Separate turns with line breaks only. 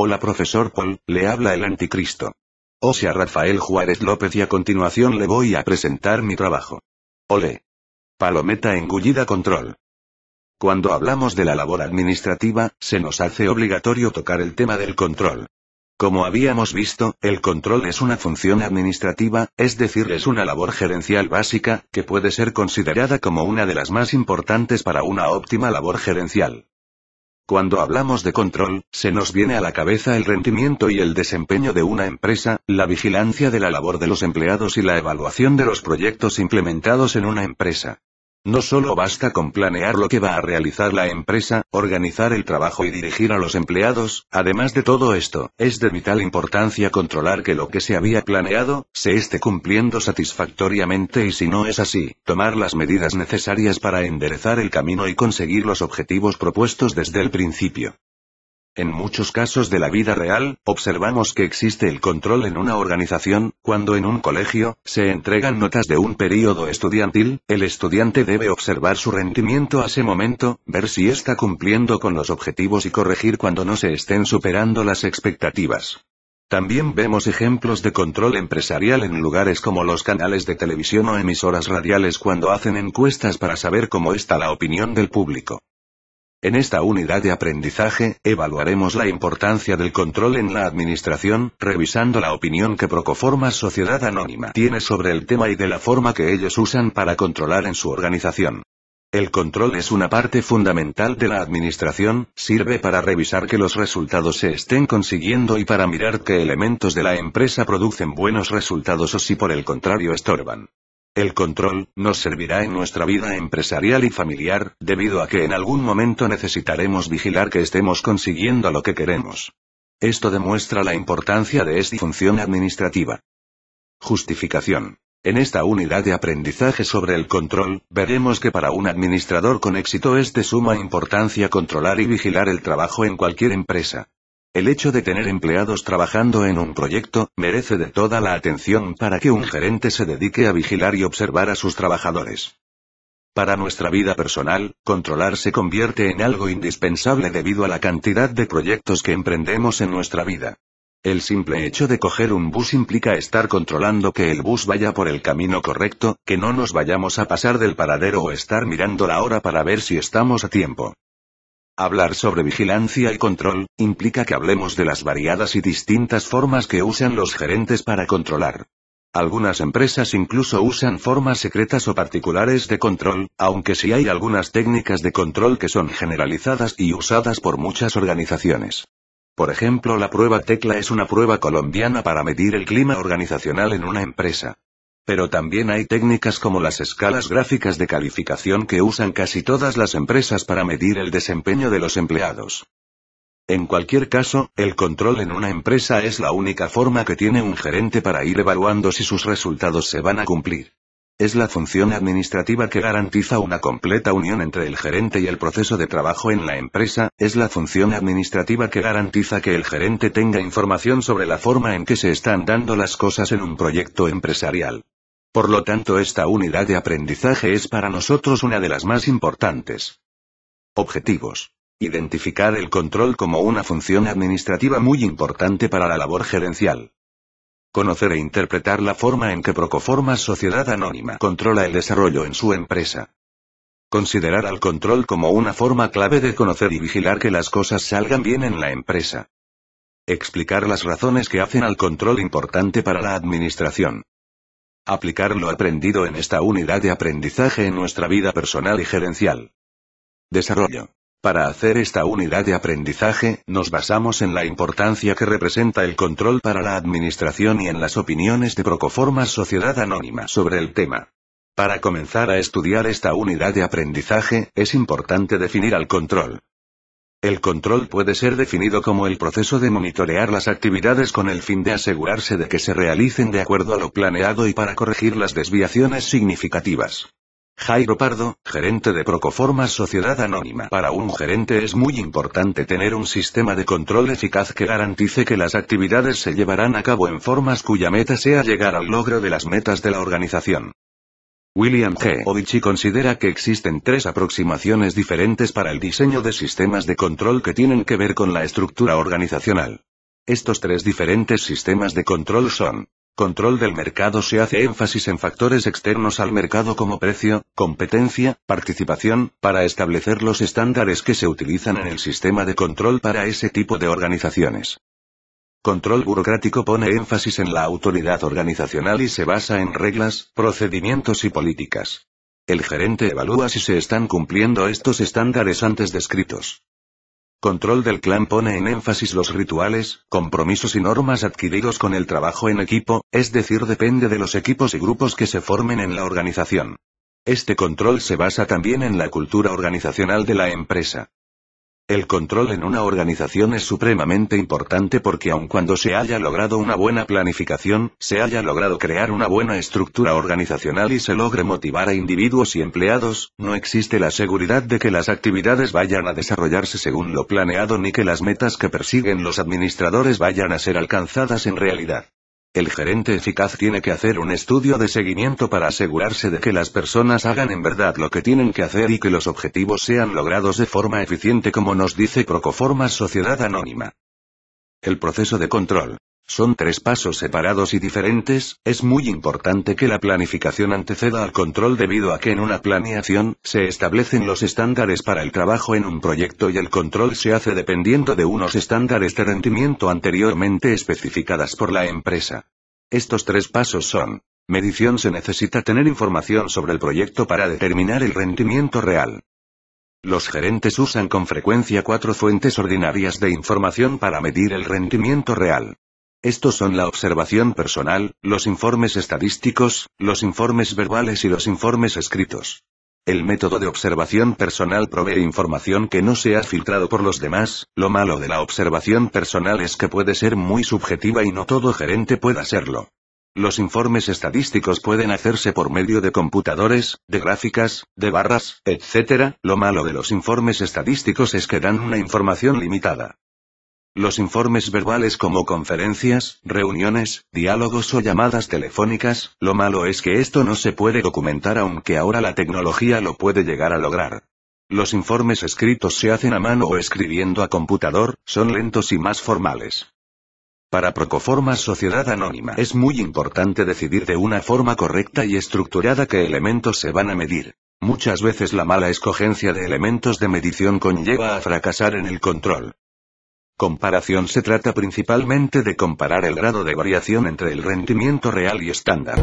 Hola profesor Paul, le habla el anticristo. Sea Rafael Juárez López y a continuación le voy a presentar mi trabajo. Ole. Palometa engullida control. Cuando hablamos de la labor administrativa, se nos hace obligatorio tocar el tema del control. Como habíamos visto, el control es una función administrativa, es decir, es una labor gerencial básica, que puede ser considerada como una de las más importantes para una óptima labor gerencial. Cuando hablamos de control, se nos viene a la cabeza el rendimiento y el desempeño de una empresa, la vigilancia de la labor de los empleados y la evaluación de los proyectos implementados en una empresa. No solo basta con planear lo que va a realizar la empresa, organizar el trabajo y dirigir a los empleados, además de todo esto, es de vital importancia controlar que lo que se había planeado, se esté cumpliendo satisfactoriamente y si no es así, tomar las medidas necesarias para enderezar el camino y conseguir los objetivos propuestos desde el principio. En muchos casos de la vida real, observamos que existe el control en una organización, cuando en un colegio, se entregan notas de un período estudiantil, el estudiante debe observar su rendimiento a ese momento, ver si está cumpliendo con los objetivos y corregir cuando no se estén superando las expectativas. También vemos ejemplos de control empresarial en lugares como los canales de televisión o emisoras radiales cuando hacen encuestas para saber cómo está la opinión del público. En esta unidad de aprendizaje, evaluaremos la importancia del control en la administración, revisando la opinión que Procoformas Sociedad Anónima tiene sobre el tema y de la forma que ellos usan para controlar en su organización. El control es una parte fundamental de la administración, sirve para revisar que los resultados se estén consiguiendo y para mirar qué elementos de la empresa producen buenos resultados o si por el contrario estorban. El control nos servirá en nuestra vida empresarial y familiar, debido a que en algún momento necesitaremos vigilar que estemos consiguiendo lo que queremos. Esto demuestra la importancia de esta función administrativa. Justificación. En esta unidad de aprendizaje sobre el control, veremos que para un administrador con éxito es de suma importancia controlar y vigilar el trabajo en cualquier empresa. El hecho de tener empleados trabajando en un proyecto, merece de toda la atención para que un gerente se dedique a vigilar y observar a sus trabajadores. Para nuestra vida personal, controlar se convierte en algo indispensable debido a la cantidad de proyectos que emprendemos en nuestra vida. El simple hecho de coger un bus implica estar controlando que el bus vaya por el camino correcto, que no nos vayamos a pasar del paradero o estar mirando la hora para ver si estamos a tiempo. Hablar sobre vigilancia y control, implica que hablemos de las variadas y distintas formas que usan los gerentes para controlar. Algunas empresas incluso usan formas secretas o particulares de control, aunque sí hay algunas técnicas de control que son generalizadas y usadas por muchas organizaciones. Por ejemplo, la prueba Tecla es una prueba colombiana para medir el clima organizacional en una empresa. Pero también hay técnicas como las escalas gráficas de calificación que usan casi todas las empresas para medir el desempeño de los empleados. En cualquier caso, el control en una empresa es la única forma que tiene un gerente para ir evaluando si sus resultados se van a cumplir. Es la función administrativa que garantiza una completa unión entre el gerente y el proceso de trabajo en la empresa, es la función administrativa que garantiza que el gerente tenga información sobre la forma en que se están dando las cosas en un proyecto empresarial. Por lo tanto, esta unidad de aprendizaje es para nosotros una de las más importantes. Objetivos. Identificar el control como una función administrativa muy importante para la labor gerencial. Conocer e interpretar la forma en que Procoformas Sociedad Anónima controla el desarrollo en su empresa. Considerar al control como una forma clave de conocer y vigilar que las cosas salgan bien en la empresa. Explicar las razones que hacen al control importante para la administración. Aplicar lo aprendido en esta unidad de aprendizaje en nuestra vida personal y gerencial. Desarrollo. Para hacer esta unidad de aprendizaje, nos basamos en la importancia que representa el control para la administración y en las opiniones de Procoformas Sociedad Anónima sobre el tema. Para comenzar a estudiar esta unidad de aprendizaje, es importante definir al control. El control puede ser definido como el proceso de monitorear las actividades con el fin de asegurarse de que se realicen de acuerdo a lo planeado y para corregir las desviaciones significativas. Jairo Pardo, gerente de Procoformas Sociedad Anónima. Para un gerente es muy importante tener un sistema de control eficaz que garantice que las actividades se llevarán a cabo en formas cuya meta sea llegar al logro de las metas de la organización. William G. Odichi considera que existen 3 aproximaciones diferentes para el diseño de sistemas de control que tienen que ver con la estructura organizacional. Estos tres diferentes sistemas de control son: control del mercado. Se hace énfasis en factores externos al mercado como precio, competencia, participación, para establecer los estándares que se utilizan en el sistema de control para ese tipo de organizaciones. Control burocrático pone énfasis en la autoridad organizacional y se basa en reglas, procedimientos y políticas. El gerente evalúa si se están cumpliendo estos estándares antes descritos. Control del clan pone en énfasis los rituales, compromisos y normas adquiridos con el trabajo en equipo, es decir, depende de los equipos y grupos que se formen en la organización. Este control se basa también en la cultura organizacional de la empresa. El control en una organización es supremamente importante porque aun cuando se haya logrado una buena planificación, se haya logrado crear una buena estructura organizacional y se logre motivar a individuos y empleados, no existe la seguridad de que las actividades vayan a desarrollarse según lo planeado ni que las metas que persiguen los administradores vayan a ser alcanzadas en realidad. El gerente eficaz tiene que hacer un estudio de seguimiento para asegurarse de que las personas hagan en verdad lo que tienen que hacer y que los objetivos sean logrados de forma eficiente, como nos dice Procoformas Sociedad Anónima. El proceso de control. Son 3 pasos separados y diferentes. Es muy importante que la planificación anteceda al control debido a que en una planeación, se establecen los estándares para el trabajo en un proyecto y el control se hace dependiendo de unos estándares de rendimiento anteriormente especificadas por la empresa. Estos 3 pasos son: medición. Se necesita tener información sobre el proyecto para determinar el rendimiento real. Los gerentes usan con frecuencia 4 fuentes ordinarias de información para medir el rendimiento real. Estos son la observación personal, los informes estadísticos, los informes verbales y los informes escritos. El método de observación personal provee información que no se ha filtrado por los demás. Lo malo de la observación personal es que puede ser muy subjetiva y no todo gerente puede hacerlo. Los informes estadísticos pueden hacerse por medio de computadores, de gráficas, de barras, etc. Lo malo de los informes estadísticos es que dan una información limitada. Los informes verbales como conferencias, reuniones, diálogos o llamadas telefónicas, lo malo es que esto no se puede documentar aunque ahora la tecnología lo puede llegar a lograr. Los informes escritos se hacen a mano o escribiendo a computador, son lentos y más formales. Para Procoformas Sociedad Anónima es muy importante decidir de una forma correcta y estructurada qué elementos se van a medir. Muchas veces la mala escogencia de elementos de medición conlleva a fracasar en el control. Comparación. Se trata principalmente de comparar el grado de variación entre el rendimiento real y estándar.